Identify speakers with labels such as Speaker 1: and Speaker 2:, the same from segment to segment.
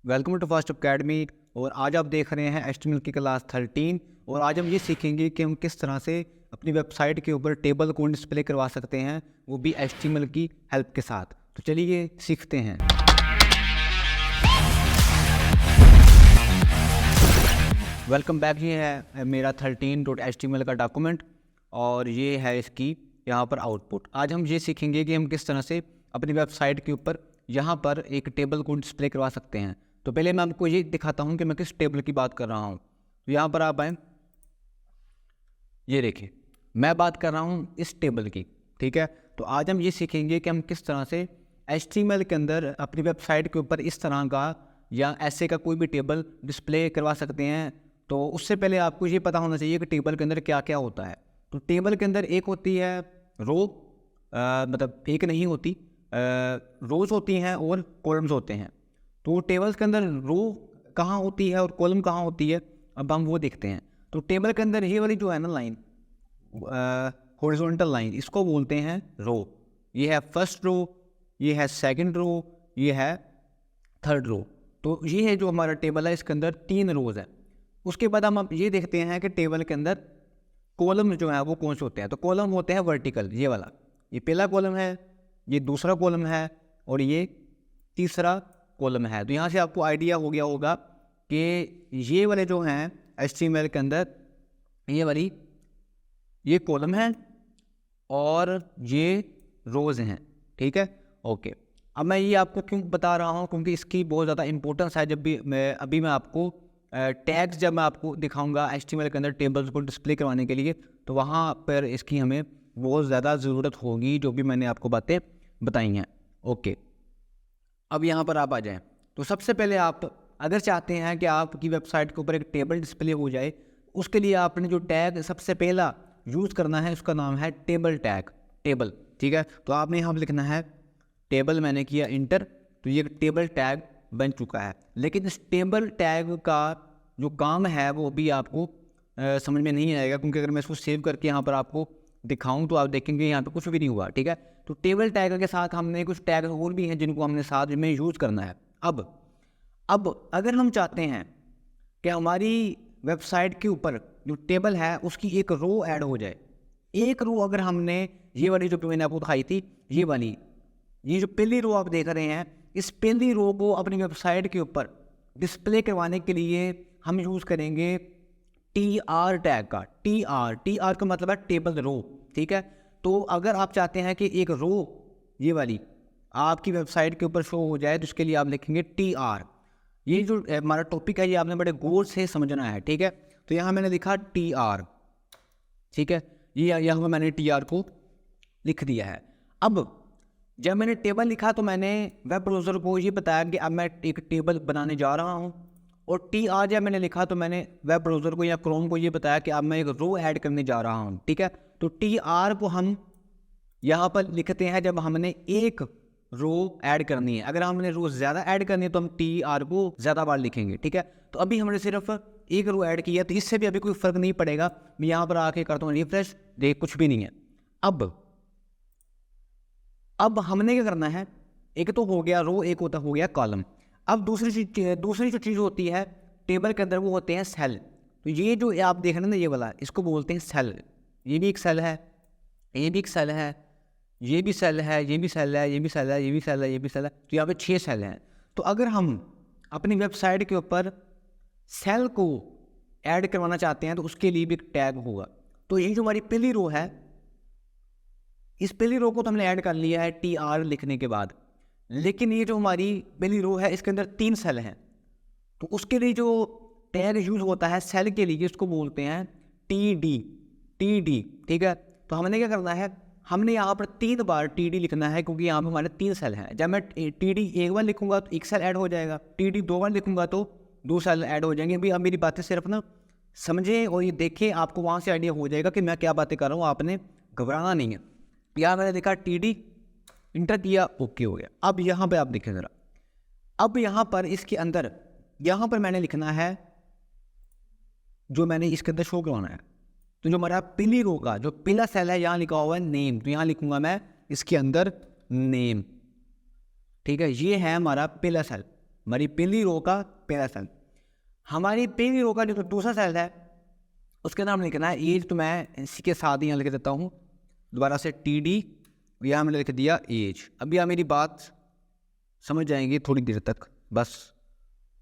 Speaker 1: Welcome to fast academy. और आज आप देख रहे हैं HTML की क्लास 13। और आज हम ये सीखेंगे कि हम किस तरह से अपनी वेबसाइट के ऊपर टेबल को डिस्प्ले करवा सकते हैं, वो भी HTML की हेल्प के साथ। तो चलिए सीखते हैं। Welcome back. ये है मेरा 13.html का डॉक्यूमेंट और ये है इसकी यहाँ पर आउटपुट। आज हम ये सीखेंगे कि हम किस तरह से अपनी वेबसाइट के ऊपर यहाँ पर एक टेबल को डिस्प्ले करवा सकते हैं। तो पहले मैं आपको ये दिखाता हूँ कि मैं किस टेबल की बात कर रहा हूँ। तो यहाँ पर आप आए, ये देखिए मैं बात कर रहा हूँ इस टेबल की, ठीक है। तो आज हम ये सीखेंगे कि हम किस तरह से HTML के अंदर अपनी वेबसाइट के ऊपर इस तरह का या ऐसे का कोई भी टेबल डिस्प्ले करवा सकते हैं। तो उससे पहले आपको ये पता होना चाहिए कि टेबल के अंदर क्या क्या होता है। तो टेबल के अंदर एक होती है रो, मतलब एक नहीं होती, रोज होती हैं और कॉलम्स होते हैं। तो टेबल्स के अंदर रो कहाँ होती है और कॉलम कहाँ होती है, अब हम वो देखते हैं। तो टेबल के अंदर ये वाली जो है ना लाइन, हॉरिजॉन्टल लाइन, इसको बोलते हैं रो। ये है फर्स्ट रो, ये है सेकंड रो, ये है थर्ड रो। तो ये है जो हमारा टेबल है, इसके अंदर 3 रोज है। उसके बाद हम ये देखते हैं कि टेबल के अंदर कॉलम जो है वो कौन से होते हैं। तो कॉलम होते हैं वर्टिकल, ये वाला, ये पहला कॉलम है, ये दूसरा कॉलम है और ये तीसरा कॉलम है। तो यहाँ से आपको आइडिया हो गया होगा कि ये वाले जो हैं HTML के अंदर ये वाली ये कॉलम है और ये रोज़ हैं, ठीक है, ओके। अब मैं ये आपको क्यों बता रहा हूँ, क्योंकि इसकी बहुत ज़्यादा इंपॉर्टेंस है। जब भी मैं आपको टैग्स जब मैं आपको दिखाऊंगा HTML के अंदर टेबल्स को डिस्प्ले करवाने के लिए, तो वहाँ पर इसकी हमें बहुत ज़्यादा ज़रूरत होगी, जो भी मैंने आपको बातें बताई हैं, ओके। अब यहाँ पर आप आ जाएं। तो सबसे पहले आप अगर चाहते हैं कि आपकी वेबसाइट के ऊपर एक टेबल डिस्प्ले हो जाए, उसके लिए आपने जो टैग सबसे पहला यूज़ करना है उसका नाम है टेबल टैग, टेबल, ठीक है। तो आपने यहाँ पर लिखना है टेबल, मैंने किया इंटर, तो ये टेबल टैग बन चुका है। लेकिन इस टेबल टैग का जो काम है वो भी आपको समझ में नहीं आएगा, क्योंकि अगर मैं इसको सेव करके यहाँ पर आपको दिखाऊं तो आप देखेंगे यहाँ पे कुछ भी नहीं हुआ, ठीक है। तो टेबल टैग के साथ हमने कुछ टैग और भी हैं जिनको हमने साथ में यूज़ करना है। अब अगर हम चाहते हैं कि हमारी वेबसाइट के ऊपर जो टेबल है उसकी एक रो ऐड हो जाए, एक रो अगर हमने ये वाली जो मैंने आपको दिखाई थी, ये वाली, ये जो पहली रो आप देख रहे हैं, इस पहली रो को अपनी वेबसाइट के ऊपर डिस्प्ले करवाने के लिए हम यूज़ करेंगे TR टैग का। TR का मतलब है टेबल रो, ठीक है। तो अगर आप चाहते हैं कि एक रो ये वाली आपकी वेबसाइट के ऊपर शो हो जाए, तो इसके लिए आप लिखेंगे TR। ये जो हमारा टॉपिक है ये आपने बड़े गौर से समझना है, ठीक है। तो यहाँ मैंने लिखा TR, ठीक है, ये यहाँ पर मैंने TR को लिख दिया है। अब जब मैंने टेबल लिखा तो मैंने वेब ब्राउज़र को ये बताया कि अब मैं एक टेबल बनाने जा रहा हूँ, और TR जब मैंने लिखा तो मैंने वेब ब्राउज़र को या क्रोम को ये बताया कि अब मैं एक रो ऐड करने जा रहा हूँ, ठीक है। तो TR को हम यहाँ पर लिखते हैं जब हमने एक रो ऐड करनी है। अगर हमने रो ज़्यादा ऐड करनी है तो हम TR को ज़्यादा बार लिखेंगे, ठीक है। तो अभी हमने सिर्फ एक रो ऐड किया, तो इससे भी अभी कोई फ़र्क नहीं पड़ेगा। मैं यहाँ पर आके करता हूँ रिफ्रेश, देख कुछ भी नहीं है। अब हमने क्या करना है, एक तो हो गया रो, एक होता हो गया कॉलम। अब दूसरी जो चीज़ होती है टेबल के अंदर वो होते हैं सेल। तो ये जो आप देख रहे हैं ना, ये वाला, इसको बोलते हैं सेल। ये भी एक सेल है, ये भी एक सेल है, ये भी सेल है, ये भी सेल है, ये भी सेल है, ये भी सेल है, ये भी सेल है। तो यहाँ पे 6 सेल हैं। तो अगर हम अपनी वेबसाइट के ऊपर सेल को ऐड करवाना चाहते हैं तो उसके लिए भी एक टैग होगा। तो ये जो हमारी पहली रो है, इस पहली रो को तो हमने ऐड कर लिया है TR लिखने के बाद, लेकिन ये जो हमारी पहली रो है इसके अंदर 3 सेल हैं। तो उसके लिए जो टैग यूज़ होता है सेल के लिए, उसको बोलते हैं TD, ठीक है। तो हमने क्या करना है, हमने यहाँ पर 3 बार TD लिखना है, क्योंकि यहाँ पर हमारे 3 सेल हैं। जब मैं TD एक बार लिखूंगा तो एक सेल ऐड हो जाएगा, TD 2 बार लिखूंगा तो 2 सेल ऐड हो जाएंगे। भाई अब मेरी बातें सिर्फ ना समझें और ये देखें, आपको वहाँ से आइडिया हो जाएगा कि मैं क्या बातें कर रहा हूँ, आपने घबराना नहीं है। यहाँ मैंने देखा TD, इंटर किया, ओके हो गया। अब यहाँ पे आप देखें ज़रा, अब यहाँ पर इसके अंदर यहाँ पर मैंने लिखना है जो मैंने इसके अंदर शो करवाना है। तो जो हमारा पहली रो का जो पहला सेल है, यहाँ लिखा हुआ है नेम, तो यहाँ लिखूंगा मैं इसके अंदर नेम, ठीक है। ये है हमारा पहला सेल। हमारी पहली रो का पहला सेल। हमारी पहली रो का जो दूसरा सेल है उसके नाम लिखना है एज, तो मैं इसी के साथ ही यहाँ लिख देता हूँ दोबारा से TD, यहाँ मैंने लिख दिया एज। अभी आप मेरी बात समझ जाएंगे थोड़ी देर तक, बस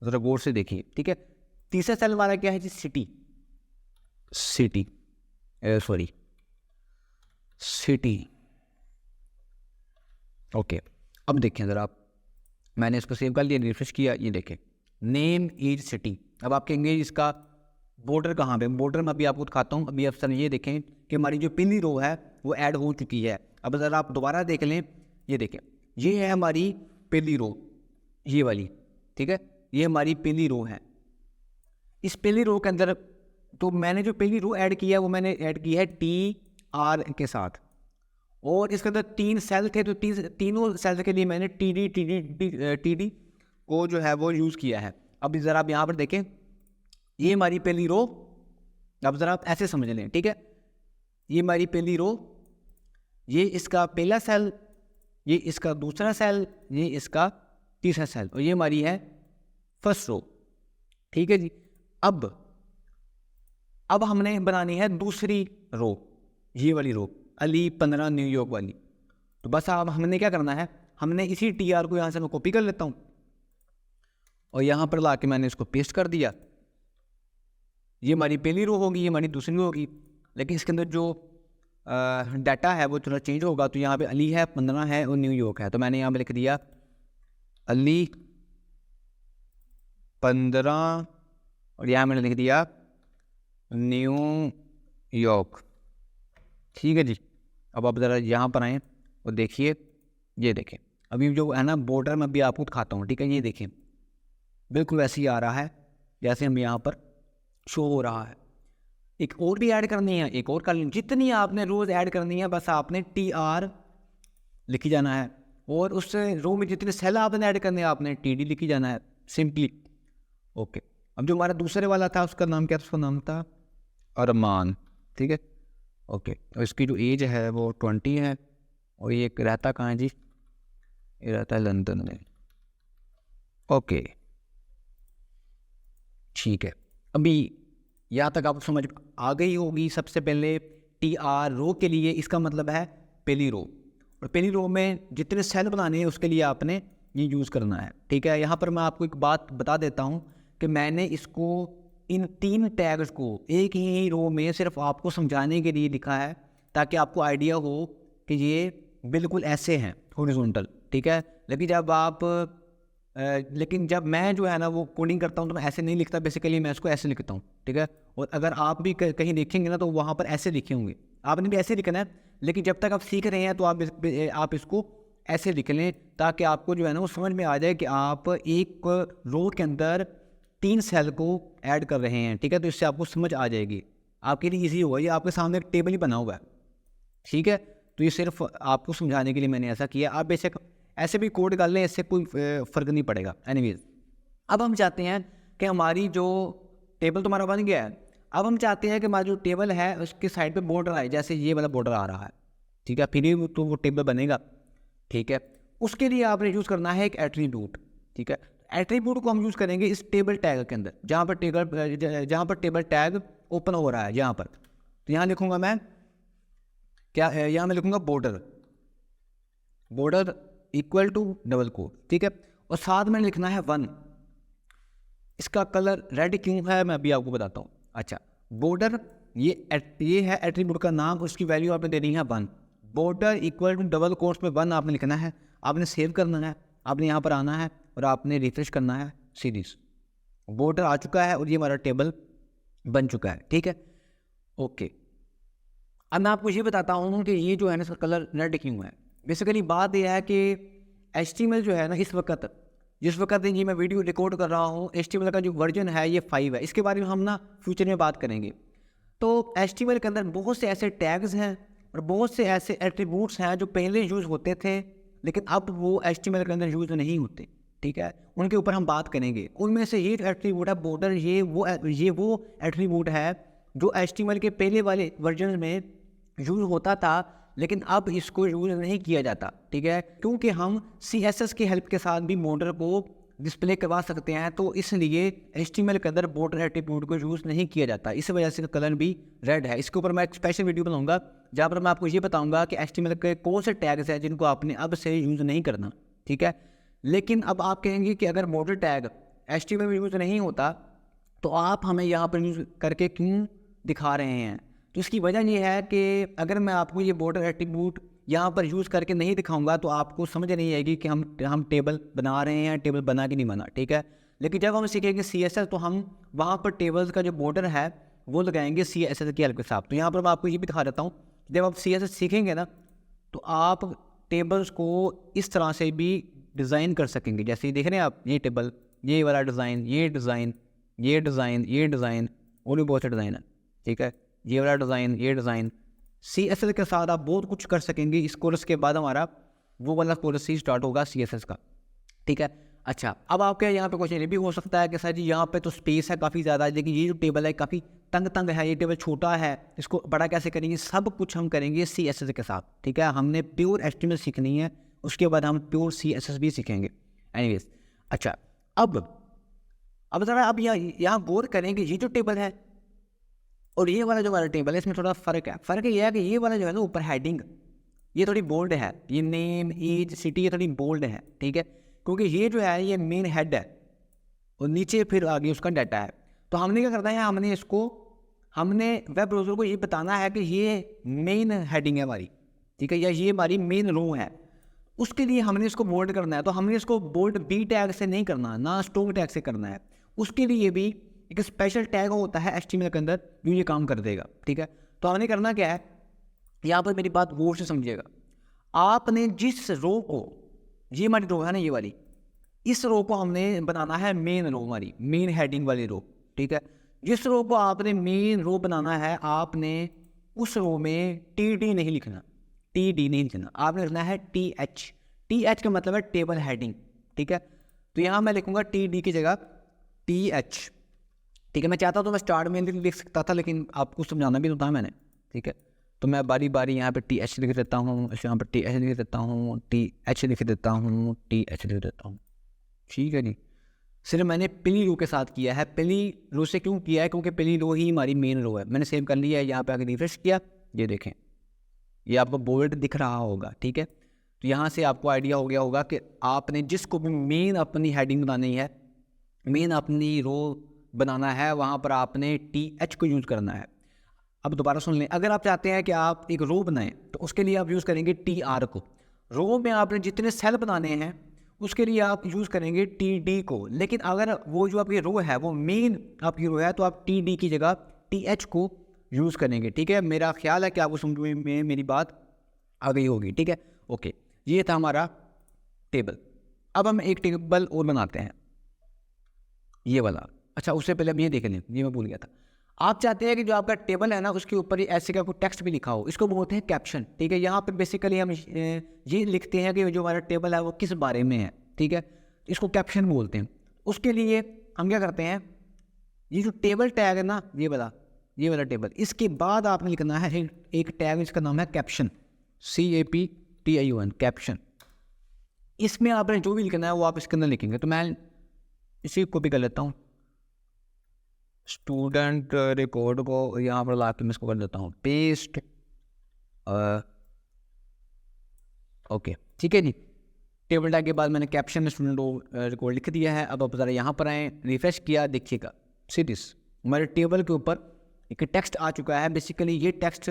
Speaker 1: ज़रा गौर से देखिए, ठीक है। तीसरा सेल हमारा क्या है जी, सिटी, सिटी। ओके, अब देखें ज़रा आप, मैंने इसको सेव कर लिया, रिफ्रेश किया, ये देखें नेम एज सिटी। अब आप कहेंगे इसका बॉर्डर कहाँ पे, बॉर्डर में अभी आपको दिखाता हूँ। अभी अफसर ये देखें कि हमारी जो पहली रो है वो ऐड हो चुकी है। अब ज़रा आप दोबारा देख लें, ये देखें ये है हमारी पहली रो, ये वाली, ठीक है, ये हमारी पहली रो है। इस पहली रो के अंदर तो मैंने जो पहली रो ऐड किया है वो मैंने ऐड की है TR के साथ, और इसके अंदर 3 सेल थे, तो तीनों सेल के लिए मैंने TD को जो है वो यूज़ किया है। अब ज़रा आप यहाँ पर देखें, ये हमारी पहली रो, अब ज़रा आप ऐसे समझ लें, ठीक है, ये हमारी पहली रो, ये इसका पहला सेल, ये इसका दूसरा सेल, ये इसका तीसरा सेल, और ये हमारी है फर्स्ट रो, ठीक है जी। अब हमने बनानी है दूसरी रो, ये वाली रो, अली 15 न्यूयॉर्क वाली। तो बस अब हमने क्या करना है, हमने इसी TR को यहाँ से मैं कॉपी कर लेता हूँ और यहाँ पर ला के मैंने इसको पेस्ट कर दिया। ये हमारी पहली रो होगी, ये हमारी दूसरी रो होगी, लेकिन इसके अंदर जो डाटा है वो थोड़ा चेंज होगा। तो यहाँ पे अली है, 15 है और न्यूयॉर्क है, तो मैंने यहाँ पे लिख दिया अली 15 और यहाँ मैंने लिख दिया न्यूयॉर्क, ठीक है जी। अब आप ज़रा यहाँ पर आएँ और देखिए, ये देखें अभी जो है ना बॉर्डर में अभी आपको दिखाता हूँ, ठीक है, ये देखें बिल्कुल वैसे ही आ रहा है जैसे हम यहाँ पर शो हो रहा है। एक और भी ऐड करनी है, एक और कर लें, जितनी आपने रोज़ ऐड करनी है बस आपने TR लिखी जाना है, और उस रो में जितने सेल आपने ऐड करने हैं आपने TD लिखी जाना है, सिंपली। ओके, अब जो हमारा दूसरे वाला था उसका नाम क्या था, उसका नाम था अरमान, ठीक है। ओके, और इसकी जो एज है वो 20 है, और ये रहता कहाँ है जी, ये रहता है लंदन में। ओके, ठीक है, अभी यहाँ तक आपको समझ आ गई होगी। सबसे पहले TR रो के लिए इसका मतलब है पहली रो, और पहली रो में जितने सेल बनाने हैं उसके लिए आपने ये यूज़ करना है, ठीक है। यहाँ पर मैं आपको एक बात बता देता हूँ कि मैंने इसको इन 3 टैग्स को एक ही रो में सिर्फ आपको समझाने के लिए लिखा है, ताकि आपको आइडिया हो कि ये बिल्कुल ऐसे हैं हॉरिजॉन्टल, ठीक है। लेकिन जब मैं जो है ना वो कोडिंग करता हूँ तो मैं ऐसे नहीं लिखता, बेसिकली मैं इसको ऐसे लिखता हूँ, ठीक है। और अगर आप भी कहीं देखेंगे ना तो वहाँ पर ऐसे लिखे होंगे, आपने भी ऐसे लिखना है। लेकिन जब तक आप सीख रहे हैं तो आप इसको ऐसे लिख लें, ताकि आपको जो है ना वो समझ में आ जाए कि आप एक रो के अंदर 3 सेल को ऐड कर रहे हैं, ठीक है। तो इससे आपको समझ आ जाएगी, आपके लिए ईजी होगा। ये आपके सामने एक टेबल ही बना हुआ है, ठीक है। तो ये सिर्फ आपको समझाने के लिए मैंने ऐसा किया। आप बेशक ऐसे भी कोड कर लें, इससे कोई फ़र्क नहीं पड़ेगा। एनीवेज, अब हम चाहते हैं कि हमारी जो टेबल तुम्हारा बन गया है, अब हम चाहते हैं कि हमारा जो टेबल है उसके साइड पे बॉर्डर आए, जैसे ये वाला बॉर्डर आ रहा है, ठीक है, फिर ही तो वो टेबल बनेगा, ठीक है। उसके लिए आपने यूज़ करना है एक एट्रीब्यूट, ठीक है। एट्रीब्यूट को हम यूज़ करेंगे इस टेबल टैग के अंदर, जहाँ पर टेबल टैग ओपन हो रहा है, यहाँ पर। तो यहाँ लिखूँगा मैं क्या, यहाँ मैं लिखूँगा border equal to double quote, ठीक है। और साथ में लिखना है 1। इसका कलर रेड क्यों है मैं अभी आपको बताता हूँ। अच्छा, बॉर्डर ये है एट्रीब्यूट का नाम, उसकी वैल्यू आपने देनी है 1। Border equal to double quotes में 1 आपने लिखना है। आपने सेव करना है, आपने यहाँ पर आना है और आपने रिफ्रेश करना है सीरीज। बॉर्डर आ चुका है और ये हमारा टेबल बन चुका है, ठीक है। ओके, अब मैं आपको ये बताता हूँ कि ये जो है ना इसका कलर रेड क्यों है। बेसिकली बात यह है कि HTML जो है ना जिस वक्त ये मैं वीडियो रिकॉर्ड कर रहा हूँ, HTML का जो वर्जन है ये 5 है। इसके बारे में हम ना फ्यूचर में बात करेंगे। तो HTML के अंदर बहुत से ऐसे टैग्स हैं और बहुत से ऐसे एट्रीब्यूट्स हैं जो पहले यूज़ होते थे, लेकिन अब वो HTML के अंदर यूज़ नहीं होते, ठीक है। उनके ऊपर हम बात करेंगे। उनमें से ये एट्रीब्यूट है बॉर्डर। ये वो एट्रीब्यूट है जो HTML के पहले वाले वर्जन में यूज़ होता था, लेकिन अब इसको यूज़ नहीं किया जाता, ठीक है, क्योंकि हम CSS की हेल्प के साथ भी बॉर्डर को डिस्प्ले करवा सकते हैं, तो इसलिए HTML के अंदर बॉर्डर एट्रीब्यूट को यूज़ नहीं किया जाता, इस वजह से कलर भी रेड है। इसके ऊपर मैं एक स्पेशल वीडियो बनाऊंगा जहाँ पर मैं आपको ये बताऊंगा कि HTML के कौन से टैग्स हैं जिनको आपने अब से यूज़ नहीं करना, ठीक है। लेकिन अब आप कहेंगे कि अगर बॉर्डर टैग HTML में यूज़ नहीं होता तो आप हमें यहाँ पर यूज़ करके क्यों दिखा रहे हैं? तो इसकी वजह ये है कि अगर मैं आपको ये बॉर्डर एट्रीब्यूट यहाँ पर यूज़ करके नहीं दिखाऊंगा तो आपको समझ नहीं आएगी कि हम टेबल बना रहे हैं, टेबल बना कि नहीं बना, ठीक है। लेकिन जब हम सीखेंगे CSS तो हम वहाँ पर टेबल्स का जो बॉर्डर है वो लगाएंगे CSS की हेल्प के साथ। तो यहाँ पर मैं आपको ये भी दिखा देता हूँ, जब आप CSS सीखेंगे ना तो आप टेबल्स को इस तरह से भी डिज़ाइन कर सकेंगे। जैसे देख रहे हैं आप, ये टेबल, ये वाला डिज़ाइन, ये डिज़ाइन, ये डिज़ाइन, ये डिज़ाइन, और भी बहुत से डिज़ाइन है, ठीक है। ये वाला डिज़ाइन, ये डिज़ाइन, CSS के साथ आप बहुत कुछ कर सकेंगे। इस कोर्स के बाद हमारा वो वाला कोर्स ही स्टार्ट होगा CSS का, ठीक है। अच्छा, अब आपके यहाँ पे क्वेश्चन ये भी हो सकता है कि सर जी यहाँ पे तो स्पेस है काफ़ी ज़्यादा, लेकिन ये जो टेबल है काफ़ी तंग है, ये टेबल छोटा है, इसको बड़ा कैसे करेंगे? सब कुछ हम करेंगे CSS के साथ, ठीक है। हमने प्योर HTML सीखनी है, उसके बाद हम प्योर CSS भी सीखेंगे। एनीवेज, अच्छा, अब ज़रा अब यहाँ गौर करेंगे, ये जो टेबल है और ये वाला जो हमारा टेबल है इसमें थोड़ा फ़र्क है। फ़र्क ये है कि ये वाला जो है ना ऊपर हेडिंग, ये थोड़ी बोल्ड है, ये नेम, एज, सिटी, ये थोड़ी बोल्ड है, ठीक है, क्योंकि ये जो है ये मेन हेड है और नीचे फिर आगे उसका डाटा है। तो हमने क्या करना है, हमने वेब ब्राउज़र को ये बताना है कि ये मेन हेडिंग है हमारी, ठीक है, या ये हमारी मेन रो है। उसके लिए हमने इसको बोल्ड करना है, तो हमने इसको बोल्ड B टैग से नहीं करना, ना स्ट्रोक टैग से करना है। उसके लिए भी एक स्पेशल टैग होता है HTML के अंदर जो ये काम कर देगा, ठीक है। तो हमने करना क्या है, यहाँ पर मेरी बात गौर से समझिएगा। आपने जिस रो को, ये हमारी रो है ना, ये वाली, इस रो को हमने बनाना है मेन रो, हमारी मेन हेडिंग वाली रो, ठीक है। जिस रो को आपने मेन रो बनाना है, आपने उस रो में TD नहीं लिखना, TD नहीं लिखना, आपने लिखना है TH का मतलब है टेबल हेडिंग, ठीक है। तो यहाँ मैं लिखूंगा TD की जगह TH, ठीक है। मैं चाहता तो मैं स्टार्ट में लिख सकता था, लेकिन आपको समझाना भी तो था मैंने, ठीक है। तो मैं बारी बारी यहाँ पे TH लिख देता हूँ, यहाँ पर TH लिख देता हूँ, TH लिख देता हूँ, TH लिख देता हूँ, ठीक है जी। सिर्फ मैंने पहली रो के साथ किया है। पहली रो से क्यों किया है? क्योंकि पहली रो ही हमारी मेन रो है। मैंने सेव कर लिया है, यहाँ पे आके रिफ्रेश किया, ये देखें, ये आपको बोल्ड दिख रहा होगा, ठीक है। तो यहाँ से आपको आइडिया हो गया होगा कि आपने जिसको भी मेन अपनी हेडिंग बनानी है, मेन अपनी रो बनाना है, वहाँ पर आपने TH को यूज़ करना है। अब दोबारा सुन लें, अगर आप चाहते हैं कि आप एक रो बनाएं तो उसके लिए आप यूज़ करेंगे TR को। रो में आपने जितने सेल बनाने हैं उसके लिए आप यूज़ करेंगे TD को। लेकिन अगर वो जो आपकी रो है वो मेन आपकी रो है तो आप TD की जगह TH को यूज़ करेंगे, ठीक है। मेरा ख्याल है कि आपको समझ में मेरी बात आ गई होगी, ठीक है। ओके, ये था हमारा टेबल। अब हम एक टेबल और बनाते हैं, ये वाला। अच्छा, उससे पहले अब ये देख लें, ये मैं भूल गया था। आप चाहते हैं कि जो आपका टेबल है ना उसके ऊपर ये ऐसे का कोई टेक्स्ट भी लिखा हो, इसको बोलते हैं कैप्शन, ठीक है। यहाँ पे बेसिकली हम ये लिखते हैं कि जो हमारा टेबल है वो किस बारे में है, ठीक है, इसको कैप्शन बोलते हैं। उसके लिए हम क्या करते हैं, ये जो टेबल टैग है ना, ये वाला टेबल, इसके बाद आपने लिखना है एक टैग, इसका नाम है कैप्शन, CAPTION, कैप्शन। इसमें आपने जो भी लिखना है वो आप इसके अंदर लिखेंगे। तो मैं इसी कॉपी कर लेता हूँ, स्टूडेंट रिकॉर्ड को यहाँ पर ला के मैं इसको कर देता हूँ पेस्ट, ओके, ठीक है जी। टेबल टैग के बाद मैंने कैप्शन में स्टूडेंट रिकॉर्ड लिख दिया है। अब आप ज़रा यहाँ पर आएँ, रिफ्रेश किया, देखिएगा सीरीज हमारे टेबल के ऊपर एक टेक्स्ट आ चुका है। बेसिकली ये टेक्स्ट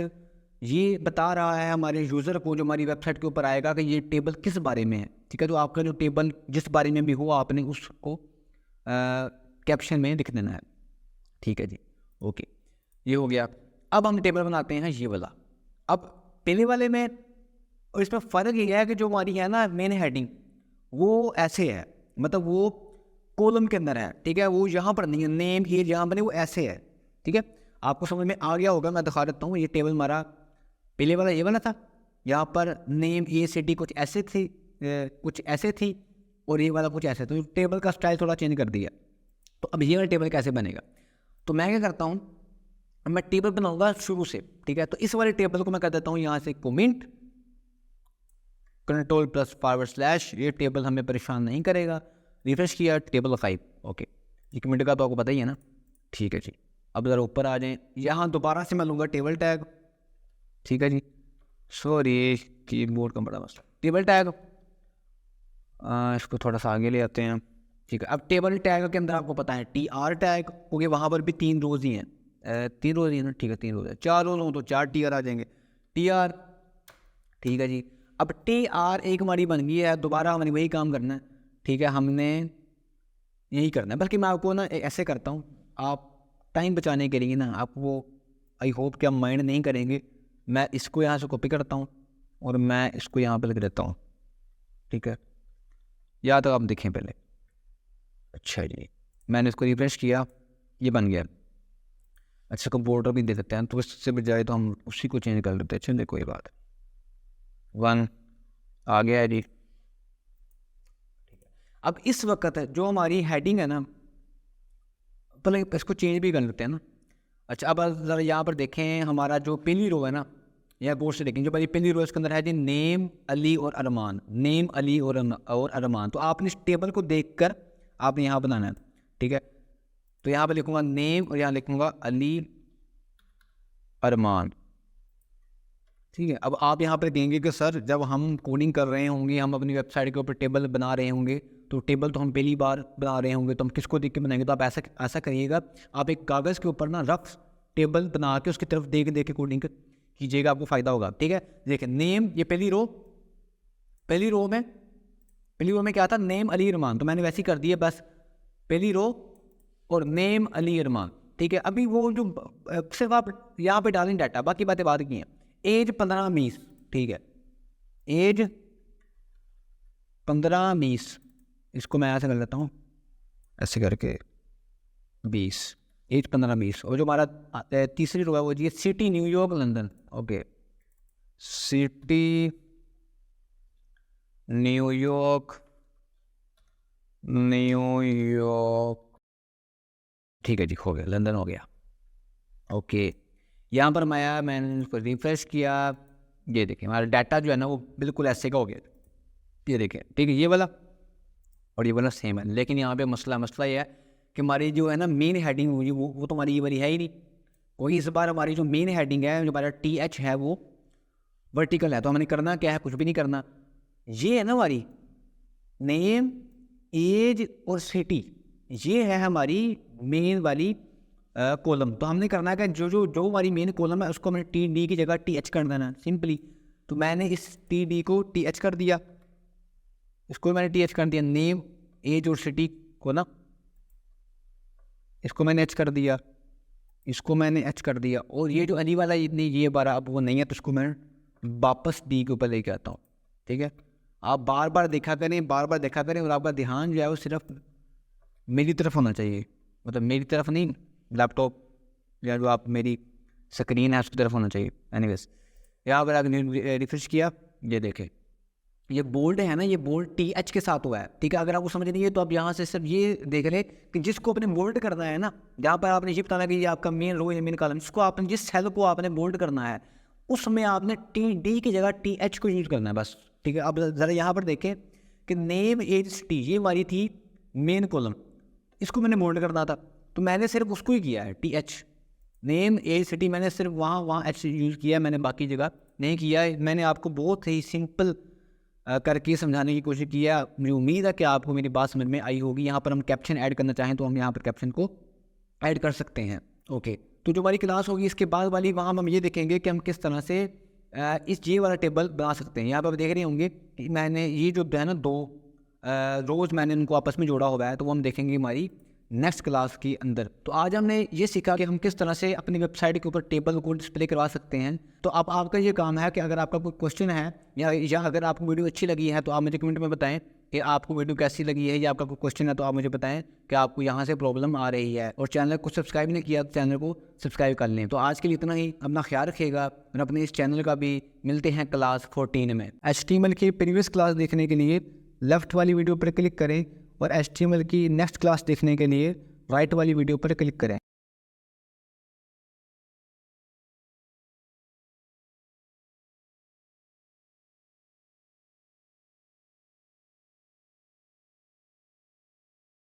Speaker 1: ये बता रहा है हमारे यूज़र को, जो हमारी वेबसाइट के ऊपर आएगा, कि ये टेबल किस बारे में है, ठीक है। तो आपका जो टेबल जिस बारे में भी हो आपने उसको कैप्शन में लिख देना है, ठीक है जी। ओके, ये हो गया। अब हम टेबल बनाते हैं ये वाला। अब पहले वाले में और इसमें फ़र्क ये है कि जो हमारी है ना मेन हेडिंग वो ऐसे है, मतलब वो कॉलम के अंदर है, ठीक है, वो यहाँ पर नहीं है, नेम एज यहाँ पर नहीं, वो ऐसे है, ठीक है। आपको समझ में आ गया होगा, मैं दिखा देता हूँ। ये टेबल हमारा पहले वाला ये वाला था, यहाँ पर नेम एज सिटी कुछ ऐसे थी, कुछ ऐसे थी, और ये वाला कुछ ऐसे। तो टेबल का स्टाइल थोड़ा चेंज कर दिया। तो अब ये वाला टेबल कैसे बनेगा? तो मैं क्या करता हूँ, मैं टेबल बनाऊंगा शुरू से, ठीक है। तो इस वाले टेबल को मैं कर देता हूँ यहाँ से कमेंट Ctrl+/, ये टेबल हमें परेशान नहीं करेगा। रिफ्रेश किया, टेबल 5, ओके। 1 मिनट का तो आपको पता ही है ना, ठीक है जी। अब ज़रा ऊपर आ जाएँ, यहाँ दोबारा से मैं लूँगा टेबल टैग, ठीक है जी। सॉरी कीबोर्ड का बड़ा मसला, टेबल टैग, इसको थोड़ा सा आगे ले आते हैं, ठीक है। अब टेबल टैग के अंदर आपको पता है TR टैग, क्योंकि वहाँ पर भी 3 रोज़ ही हैं, 3 रोज़ ही है ना, ठीक है 3 रोज़ है, 4 रोज़ हो तो 4 TR आ जाएंगे, TR, ठीक है जी। अब TR एक हमारी बन गई है, दोबारा हमें वही काम करना है, ठीक है, हमने यही करना है। बल्कि मैं आपको ना ऐसे करता हूँ, आप टाइम बचाने के लिए ना, आप वो आई होप कि आप माइंड नहीं करेंगे, मैं इसको यहाँ से कॉपी करता हूँ और मैं इसको यहाँ पर लिख देता हूँ, ठीक है, या तो आप देखें पहले। अच्छा जी, मैंने इसको रिफ्रेश किया, ये बन गया। अच्छा को बॉर्डर भी दे देते हैं, तो इससे बजाय तो हम उसी को चेंज कर लेते हैं। चलिए कोई बात, 1 आ गया है जी। अब इस वक्त जो हमारी हेडिंग है ना, पहले इसको चेंज भी कर लेते हैं ना। अच्छा अब ज़रा यहाँ पर देखें, हमारा जो पहली रो है ना, या गौर से देखें, जो भाई पहली रो इसके अंदर है जी नेम, अली और अरमान, नेम, अली और अरमान। तो आपने इस टेबल को देखकर आपने यहाँ बनाना है, ठीक है। तो यहाँ पर लिखूँगा नेम और यहाँ लिखूँगा अली अरमान, ठीक है। अब आप यहाँ पर देंगे कि सर जब हम कोडिंग कर रहे होंगे, हम अपनी वेबसाइट के ऊपर टेबल बना रहे होंगे, तो टेबल तो हम पहली बार बना रहे होंगे, तो हम किसको देख के बनाएंगे? तो आप ऐसा करिएगा, आप एक कागज़ के ऊपर ना रफ टेबल बना के उसकी तरफ देख के कोडिंग कीजिएगा, आपको फ़ायदा होगा, ठीक है। देखिए नेम, ये पहली रो में क्या था, नेम अली अरमान, तो मैंने वैसे ही कर दिया, बस पहली रो और नेम अली अरमान, ठीक है। अभी वो जो सिर्फ आप यहाँ पे डालें डाटा, बाकी बातें बाद की हैं। एज 15-20, ठीक है, एज 15-20, इसको मैं ऐसे कर लेता हूँ, ऐसे करके 20, एज 15-20। और जो हमारा तीसरी रो है वो जी city New York London, okay, city New York, ठीक है जी, हो गया, लंदन हो गया, ओके। यहाँ पर मैंने इसको रिफ्रेश किया, ये देखें हमारा डाटा जो है ना वो बिल्कुल ऐसे का हो गया, ये देखें, ठीक है, ये वाला और ये वाला सेम है। लेकिन यहाँ पे मसला ये है कि हमारी जो है ना मेन हेडिंग हुई वो तो हमारी ये वाली है ही नहीं कोई। इस बार हमारी जो मेन हेडिंग है, जो हमारा TH है, वो वर्टिकल है। तो हमने करना क्या है? कुछ भी नहीं करना। ये है ना हमारी नेम, एज और सिटी, ये है हमारी मेन वाली कॉलम। तो हमने करना है कि जो हमारी मेन कॉलम है उसको हमने TD की जगह TH कर देना सिंपली। तो मैंने इस TD को TH कर दिया, इसको मैंने TH कर दिया, नेम, एज और सिटी को ना, इसको मैंने H कर दिया, इसको मैंने H कर दिया। और ये जो अली वाला ये बारा अब वो नहीं है, तो इसको मैं वापस D के ऊपर लेके आता हूँ, ठीक है। आप बार बार देखा करें और आपका ध्यान जो है वो सिर्फ मेरी तरफ होना चाहिए, मतलब मेरी तरफ नहीं, लैपटॉप या जो आप मेरी स्क्रीन है उसकी तरफ होना चाहिए। एनीवेज, यहाँ पर आपने रिफ्रेश किया, ये देखें ये बोल्ड है ना, ये बोल्ड TH के साथ हुआ है, ठीक है। अगर आपको समझ नहीं है तो आप यहाँ से सिर्फ ये देख लें कि जिसको आपने बोल्ड करना है ना, जहाँ पर आपने ये बताना कि ये आपका मेन रो या मेन कॉलम, जिसको आपने जिस सेल को आपने बोल्ड करना है उसमें आपने TD की जगह TH को यूज़ करना है बस, ठीक है। अब ज़रा यहाँ पर देखें कि नेम, एज, सिटी, ये हमारी थी मेन कॉलम, इसको मैंने बोल्ड करना था, तो मैंने सिर्फ उसको ही किया है TH, नेम, एज, सिटी, मैंने सिर्फ वहाँ H यूज़ किया, मैंने बाकी जगह नहीं किया। मैंने आपको बहुत ही सिंपल करके समझाने की कोशिश किया। मुझे उम्मीद है कि आपको मेरी बात समझ में आई होगी। यहाँ पर हम कैप्शन ऐड करना चाहें तो हम यहाँ पर कैप्शन को ऐड कर सकते हैं, ओके। तो जो हमारी क्लास होगी इसके बाद वाली, वहाँ हम ये देखेंगे कि हम किस तरह से ये वाला टेबल बना सकते हैं। यहाँ पर आप देख रहे होंगे कि मैंने ये जो है ना 2 रोज़ मैंने उनको आपस में जोड़ा हुआ है, तो वो हम देखेंगे हमारी नेक्स्ट क्लास के अंदर। तो आज हमने ये सीखा कि हम किस तरह से अपनी वेबसाइट के ऊपर टेबल को डिस्प्ले करवा सकते हैं। तो अब आपका ये काम है कि अगर आपका कोई क्वेश्चन है या अगर आपको वीडियो अच्छी लगी है तो आप मुझे कमेंट में बताएं कि आपको वीडियो कैसी लगी है, या आपका कोई क्वेश्चन है तो आप मुझे बताएं कि आपको यहाँ से प्रॉब्लम आ रही है। और चैनल को सब्सक्राइब नहीं किया तो चैनल को सब्सक्राइब कर लें। तो आज के लिए इतना ही, अपना ख्याल रखिएगा और अपने इस चैनल का भी मिलते हैं क्लास 14 में। HTML की प्रीवियस क्लास देखने के लिए लेफ़्ट वाली वीडियो पर क्लिक करें और HTML की नेक्स्ट क्लास देखने के लिए राइट वाली वीडियो पर क्लिक करें।